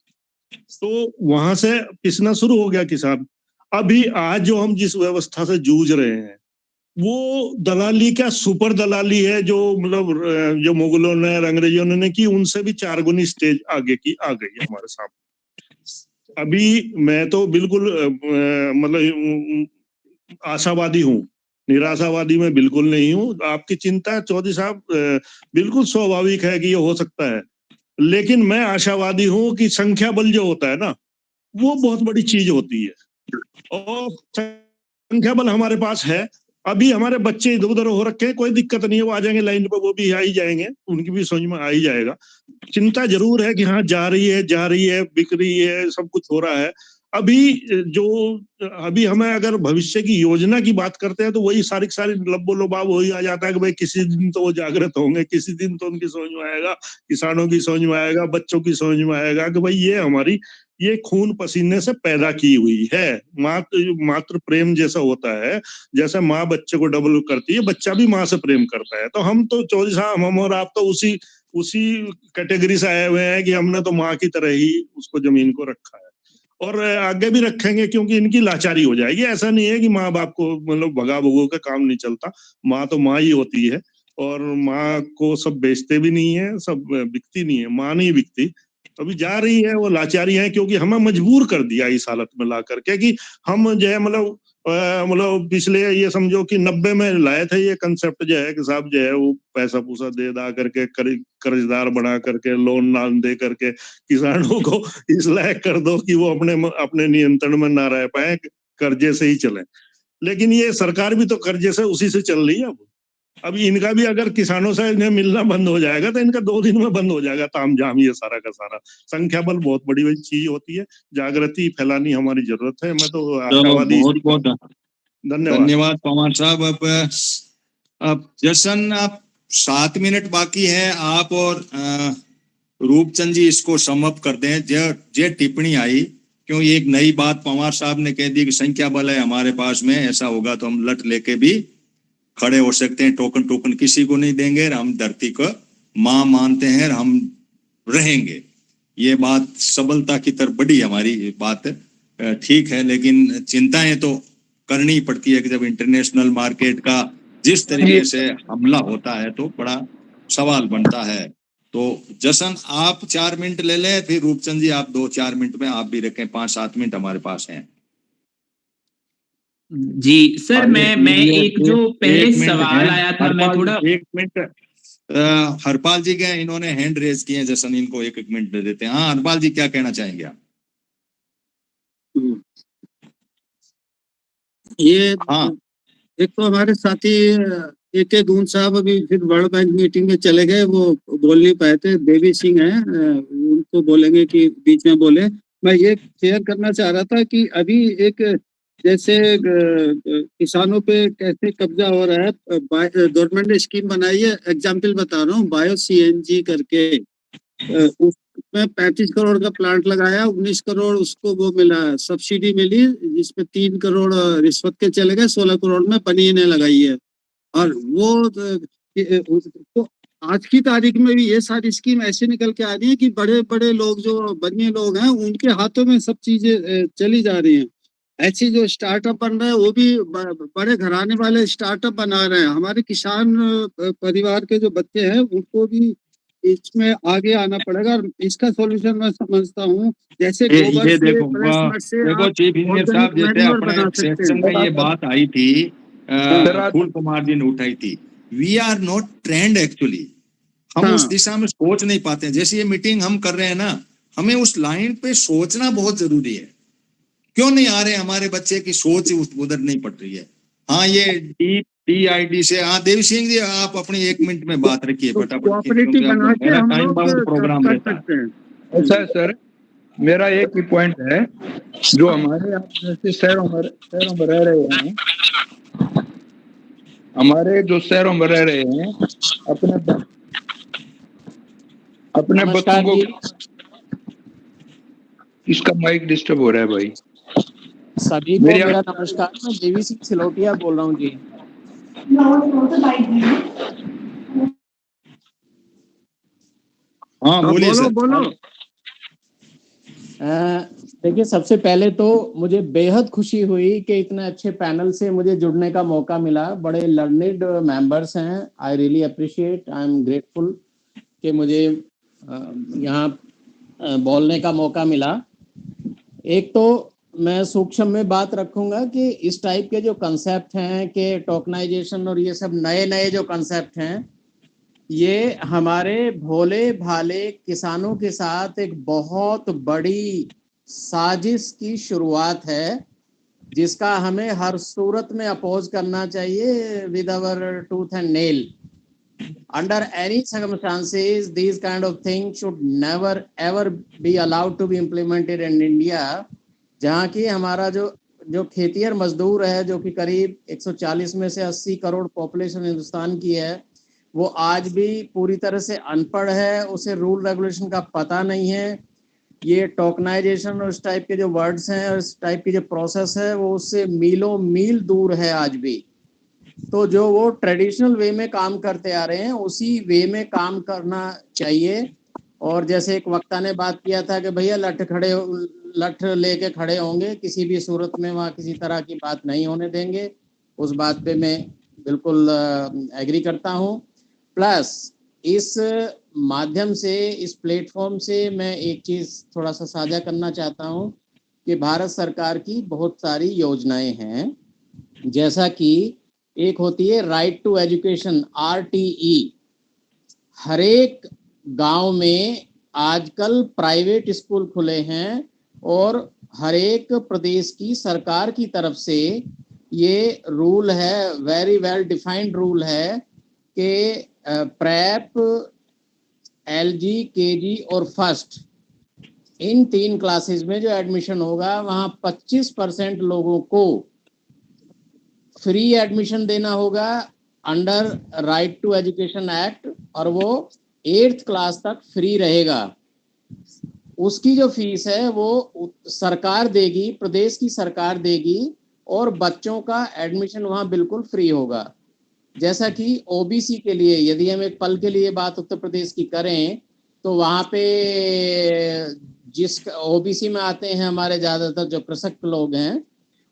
तो वहां से पिसना शुरू हो गया किसान। अभी आज जो हम जिस व्यवस्था से जूझ रहे हैं वो दलाली क्या सुपर दलाली है, जो मतलब जो मुगलों ने अंग्रेजों ने की उनसे भी 4 गुनी स्टेज आगे की आ गई है हमारे सामने। अभी मैं तो बिल्कुल मतलब आशावादी हूँ, निराशावादी मैं बिल्कुल नहीं हूँ। आपकी चिंता चौधरी साहब बिल्कुल स्वाभाविक है कि ये हो सकता है, लेकिन मैं आशावादी हूँ कि संख्या बल जो होता है ना वो बहुत बड़ी चीज होती है और संख्या बल हमारे पास है। अभी हमारे बच्चे इधर उधर हो रखे हैं, कोई दिक्कत नहीं है, वो आ जाएंगे लाइन पे, वो भी आ ही जाएंगे, उनकी भी समझ में आ ही जाएगा। चिंता जरूर है कि हाँ जा रही है, बिक रही है, सब कुछ हो रहा है। अभी हमें अगर भविष्य की योजना की बात करते हैं तो वही सारी लब्बो लुबाब वही आ जाता है कि भाई किसी दिन तो वो जागृत होंगे, किसी दिन तो उनकी समझ में आएगा, किसानों की समझ में आएगा, बच्चों की समझ में आएगा कि भाई ये हमारी ये खून पसीने से पैदा की हुई है। मातृ प्रेम जैसा होता है, जैसा माँ बच्चे को डबल करती है, बच्चा भी माँ से प्रेम करता है। तो हम तो चौधरी साहब, हम और आप तो उसी कैटेगरी से आए हुए हैं कि हमने तो माँ की तरह ही उसको जमीन को रखा है और आगे भी रखेंगे, क्योंकि इनकी लाचारी हो जाएगी। ऐसा नहीं है कि माँ बाप को मतलब भगा भगो का काम नहीं चलता, माँ तो माँ ही होती है और माँ को सब बेचते भी नहीं है, सब बिकती नहीं है, माँ नहीं बिकती। अभी जा रही है, वो लाचारी है, क्योंकि हमें मजबूर कर दिया इस हालत में ला करके कि हम जो है मतलब पिछले ये समझो कि 90 में लाए थे ये कंसेप्ट जो है कि साहब जो है वो पैसा पूसा दे दा करके कर्जदार बना करके लोन नान दे करके किसानों को इस लायक कर दो कि वो अपने नियंत्रण में ना रह पाए, कर्जे से ही चले। लेकिन ये सरकार भी तो कर्जे से उसी से चल रही है। अब इनका भी अगर किसानों से इन्हें मिलना बंद हो जाएगा तो इनका 2 दिन में बंद हो जाएगा तामझाम ये सारा का सारा। संख्या बल बहुत बड़ी चीज होती है, जागृति फैलानी हमारी जरूरत है। मैं तो आशावादी। बहुत बहुत धन्यवाद। धन्यवाद पवार साहब। अब जशन आप 7 मिनट बाकी है, आप और रूपचंद जी इसको समअप कर दें। जे टिप्पणी आई, क्यों एक नई बात पवार साहब ने कह दी कि संख्या बल है हमारे पास में, ऐसा होगा तो हम लट लेके भी खड़े हो सकते हैं, टोकन किसी को नहीं देंगे, हम धरती को मां मानते हैं, हम रहेंगे। ये बात सबलता की तरफ बढ़ी हमारी बात, ठीक है, लेकिन चिंताएं तो करनी ही पड़ती है कि जब इंटरनेशनल मार्केट का जिस तरीके से हमला होता है तो बड़ा सवाल बनता है। तो जशन आप 4 मिनट ले लें, फिर रूपचंद जी आप 2-4 मिनट में आप भी रखें, 5-7 मिनट हमारे पास हैं। जी सर, मैं एक जो पहले सवाल आया था मैं थोड़ा 1 मिनट हरपाल जी के इन्होंने हैंड रेज किए हैं, जैसन इनको 1 मिनट दे देते हैं। हाँ हरपाल जी क्या कहना चाहेंगे आप? ये हाँ, एक तो हमारे साथी AK गुण साहब अभी फिर वर्ल्ड बैंक मीटिंग में चले गए, वो बोल नहीं पाए थे। देवी सिंह है, उनको बोलेंगे कि बीच में बोले। मैं ये शेयर करना चाह रहा था कि अभी एक जैसे किसानों पे कैसे कब्जा हो रहा है, गवर्नमेंट ने स्कीम बनाई है, एग्जाम्पल बता रहा हूँ, बायो CNG करके, उसमें 35 करोड़ का प्लांट लगाया, 19 करोड़ उसको वो मिला, सब्सिडी मिली, जिसमें 3 करोड़ रिश्वत के चले गए, 16 करोड़ में बनी ने लगाई है। और वो तो आज की तारीख में भी ये सारी स्कीम ऐसे निकल के आ रही है कि बड़े बड़े लोग जो बनिए लोग हैं उनके हाथों में सब चीजें चली जा रही हैं। ऐसी जो स्टार्टअप बन रहे हैं वो भी बड़े घराने वाले स्टार्टअप बना रहे हैं। हमारे किसान परिवार के जो बच्चे हैं उनको भी इसमें आगे आना पड़ेगा। और इसका सॉल्यूशन मैं समझता हूँ, जैसे गोबर से, देखो चीफ इंजीनियर साहब, जैसे अपने सेक्शन में ये बात आई थी, फूल कुमार जी ने उठाई थी, we are not trained actually, हम उस दिशा में सोच नहीं पाते हैं। जैसे ये मीटिंग हम कर रहे हैं ना, हमें उस लाइन पे सोचना बहुत जरूरी है। क्यों नहीं आ रहे हमारे बच्चे की सोच उधर नहीं पड़ रही है। हाँ ये DID से, हाँ देवी सिंह जी आप अपनी 1 मिनट में बात रखिए फटाफट, मेरा टाइम बाउंड प्रोग्राम रहता है। ऐसा है सर, मेरा एक ही पॉइंट है, जो हमारे आप जैसे शहरों में रह रहे हैं, हमारे जो शहरों में रह रहे हैं, अपने बच्चों नमस्कार को, जी। इसका माइक डिस्टर्ब हो रहा है भाई। सभी को मेरी मेरा नमस्कार। मैं देवी सिंह सिलोटिया बोल रहा हूँ जी। हाँ बोलिए बोलो सर। बोलो। देखिए, सबसे पहले तो मुझे बेहद खुशी हुई कि इतने अच्छे पैनल से मुझे जुड़ने का मौका मिला। बड़े लर्निड मेंबर्स हैं। I really appreciate, I am grateful कि मुझे यहाँ बोलने का मौका मिला। एक तो मैं सूक्ष्म में बात रखूंगा कि इस टाइप के जो कंसेप्ट हैं कि टोकनाइजेशन और ये सब नए नए जो कंसेप्ट हैं, ये हमारे भोले भाले किसानों के साथ एक बहुत बड़ी साजिश की शुरुआत है, जिसका हमें हर सूरत में अपोज करना चाहिए with our tooth and nail. Under any circumstances, these kind of things should never ever be allowed to be implemented in India, जहाँ की हमारा जो खेतिहर मजदूर है, जो कि करीब 140 में से 80 करोड़ पॉपुलेशन हिंदुस्तान की है, वो आज भी पूरी तरह से अनपढ़ है, उसे रूल रेगुलेशन का पता नहीं है। ये टोकनाइजेशन और इस टाइप के जो वर्ड्स हैं और इस टाइप की जो प्रोसेस है, वो उससे मीलों मील दूर है आज भी। तो जो वो ट्रेडिशनल वे में काम करते आ रहे हैं, उसी वे में काम करना चाहिए। और जैसे एक वक्ता ने बात किया था कि भैया लठ लेके खड़े होंगे, किसी भी सूरत में वहाँ किसी तरह की बात नहीं होने देंगे। उस बात पे मैं बिल्कुल एग्री करता हूँ। प्लस इस माध्यम से, इस प्लेटफॉर्म से मैं एक चीज़ थोड़ा सा साझा करना चाहता हूँ कि भारत सरकार की बहुत सारी योजनाएं हैं, जैसा कि एक होती है राइट टू एजुकेशन, RTE। हर एक गांव में आजकल प्राइवेट स्कूल खुले हैं और हर एक प्रदेश की सरकार की तरफ से ये रूल है, वेरी वेल डिफाइंड रूल है कि प्रेप, LG, KG और फर्स्ट, इन 3 क्लासेस में जो एडमिशन होगा, वहाँ 25% लोगों को फ्री एडमिशन देना होगा under right to education act, और वो 8th क्लास तक फ्री रहेगा। उसकी जो फीस है वो सरकार देगी, प्रदेश की सरकार देगी, और बच्चों का एडमिशन वहाँ बिल्कुल फ्री होगा। जैसा कि OBC के लिए, यदि हम एक पल के लिए बात उत्तर प्रदेश की करें, तो वहाँ पे जिस OBC में आते हैं हमारे ज़्यादातर जो कृषक लोग हैं,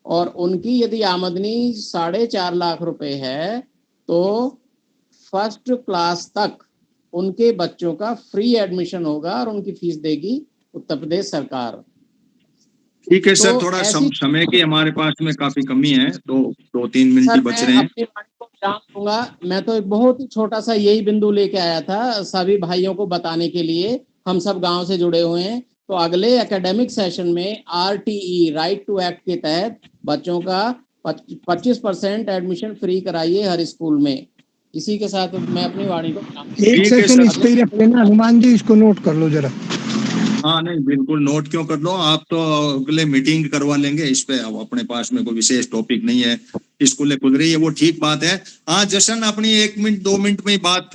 और उनकी यदि आमदनी 4.5 लाख रुपए है, तो फर्स्ट क्लास तक उनके बच्चों का फ्री एडमिशन होगा और उनकी फीस देगी उत्तर प्रदेश सरकार। ठीक है सर, तो थोड़ा ऐसी समय की हमारे पास में काफी कमी है, तो 2-3 मिनट ही सर, बच मैं रहे हैं। अपनी वाणी को विराम दूंगा। मैं तो एक बहुत ही छोटा सा यही बिंदु लेके आया था सभी भाइयों को बताने के लिए। हम सब गांव से जुड़े हुए हैं, तो अगले एकेडमिक सेशन में RTE, राइट टू एक्ट के तहत बच्चों का 25% एडमिशन फ्री कराइए हर स्कूल में। इसी के साथ मैं अपनी वाणी को एक सेशन इस पे ही रख लेना हनुमान जी, इसको नोट कर लो जरा। हाँ नहीं, बिल्कुल नोट क्यों कर लो आप, तो अगले मीटिंग करवा लेंगे इस पे। अब अपने पास में कोई विशेष टॉपिक नहीं है, स्कूलें खुल रही है, वो ठीक बात है। हाँ जशन, अपनी 1 मिनट 2 मिनट में ही बात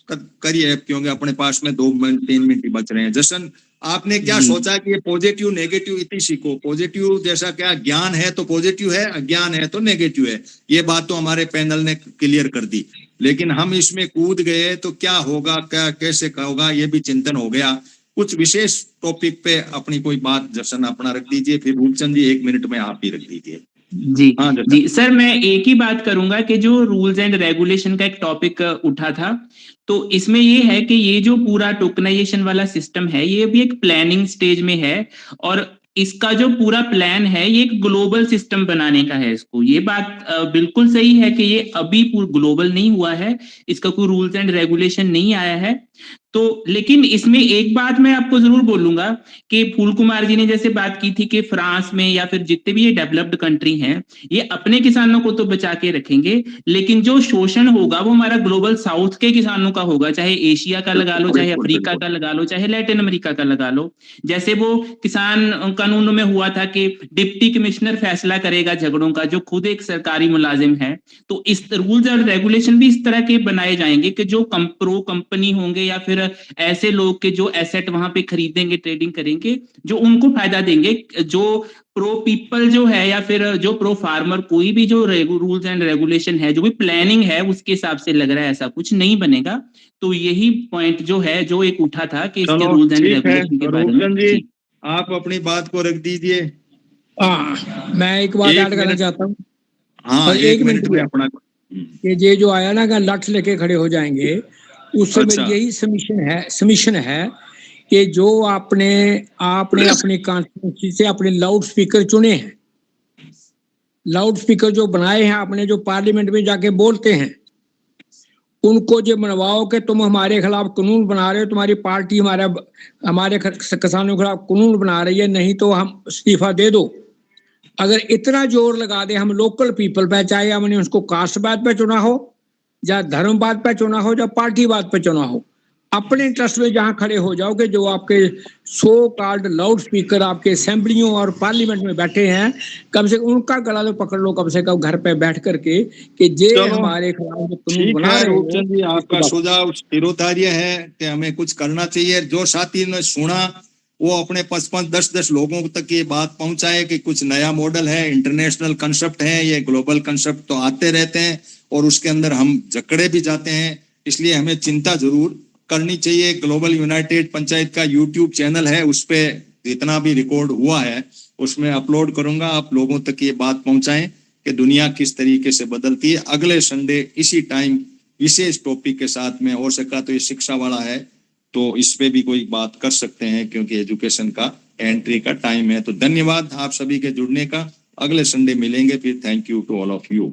करिए, क्योंकि अपने पास में 2 मिनट 3 मिनट ही बच रहे हैं। जशन, आपने क्या सोचा कि ये पॉजिटिव नेगेटिव इतनी सीखो? पॉजिटिव जैसा क्या ज्ञान है तो पॉजिटिव है, अज्ञान है तो नेगेटिव है, ये बात तो हमारे पैनल ने क्लियर कर दी। लेकिन हम इसमें कूद गए तो क्या होगा, क्या कैसे होगा, ये भी चिंतन हो गया। कुछ विशेष टॉपिक पे अपनी कोई बात जशन अपना रख दीजिए, फिर रूपचंद जी 1 मिनट में आप ही रख दीजिए। जी जी सर, मैं एक ही बात करूंगा कि जो रूल्स एंड रेगुलेशन का एक टॉपिक उठा था, तो इसमें ये है कि ये जो पूरा टोकनाइजेशन वाला सिस्टम है, ये भी एक प्लानिंग स्टेज में है, और इसका जो पूरा प्लान है ये एक ग्लोबल सिस्टम बनाने का है। इसको, ये बात बिल्कुल सही है कि ये अभी ग्लोबल नहीं हुआ है, इसका कोई रूल्स एंड रेगुलेशन नहीं आया है। तो लेकिन इसमें एक बात मैं आपको जरूर बोलूंगा कि फूल कुमार जी ने जैसे बात की थी कि फ्रांस में या फिर जितने भी ये डेवलप्ड कंट्री हैं, ये अपने किसानों को तो बचा के रखेंगे, लेकिन जो शोषण होगा वो हमारा ग्लोबल साउथ के किसानों का होगा, चाहे एशिया का लगा लो, चाहे अफ्रीका का लगा लो, चाहे लैटिन अमेरिका का लगा लो। जैसे वो किसान कानून में हुआ था कि डिप्टी कमिश्नर फैसला करेगा झगड़ों का, जो खुद एक सरकारी मुलाजिम है। तो इस रूल्स और रेगुलेशन भी इस तरह के बनाए जाएंगे कि जो प्रो कंपनी होंगे या फिर फिर ऐसे लोग के जो एसेट वहां पे खरीदेंगे, ट्रेडिंग करेंगे, जो उनको फायदा देंगे। जो प्रो पीपल जो है या फिर जो प्रो फार्मर, कोई भी जो रूल्स एंड रेगुलेशन है, जो भी प्लानिंग है, उसके हिसाब से लग रहा है ऐसा कुछ नहीं बनेगा। तो यही पॉइंट जो है, जो एक उठा था कि इसके चलो रूल्स एंड ठीक है, रेगुलेशन के बारे में। रूपचंद जी जी। आप अपनी बात को रख दीजिए। मैं एक बात एक ऐड करना मिनट। चाहता हूँ हाँ, और एक मिनट में भैया, अपना कि ये जो आया ना कि लठ लेके खड़े हो जाएंगे, उससे अच्छा। मेरी यही सबमिशन है कि जो आपने अपनी कॉन्स्टिट्यूंसी से अपने लाउड स्पीकर चुने हैं, लाउड स्पीकर जो बनाए हैं आपने, जो पार्लियामेंट में जाके बोलते हैं, उनको जो मनवाओ कि तुम हमारे खिलाफ कानून बना रहे हो, तुम्हारी पार्टी हमारे किसानों के खिलाफ कानून बना रही है, नहीं तो हम इस्तीफा दे दो। अगर इतना जोर लगा दे हम लोकल पीपल पे, चाहे हमने उसको कास्ट बात पे चुना हो, या धर्म बात पे चुना हो, या पार्टी बात पे चुना हो, अपने इंटरेस्ट में जहां खड़े हो जाओ कि जो आपके सो कॉल्ड लाउड स्पीकर आपके असेंबलियों और पार्लियामेंट में बैठे हैं, कम से कम उनका गला तो पकड़ लो, कम से कम घर पे बैठ करके, कि जे चलो हमारे खिलाफ जो कानून ठीक बना है रहे हो। रूपचंद जी, आपका सुझाव शिरोधार्य है कि हमें कुछ करना चाहिए। जो साथी ने सुना वो अपने 5-5, 10-10 लोगों तक ये बात पहुंचाए कि कुछ नया मॉडल है, इंटरनेशनल कंसेप्ट है, ये ग्लोबल कंसेप्ट तो आते रहते हैं और उसके अंदर हम जकड़े भी जाते हैं, इसलिए हमें चिंता जरूर करनी चाहिए। ग्लोबल यूनाइटेड पंचायत का यूट्यूब चैनल है, उस पे जितना भी रिकॉर्ड हुआ है उसमें अपलोड करूंगा, आप लोगों तक ये बात पहुंचाएं कि दुनिया किस तरीके से बदलती है। अगले संडे इसी टाइम विशेष टॉपिक के साथ में, हो सका तो ये शिक्षा वाला है तो इस पे भी कोई बात कर सकते हैं, क्योंकि एजुकेशन का एंट्री का टाइम है। तो धन्यवाद आप सभी के जुड़ने का, अगले संडे मिलेंगे फिर। Thank you to all of you.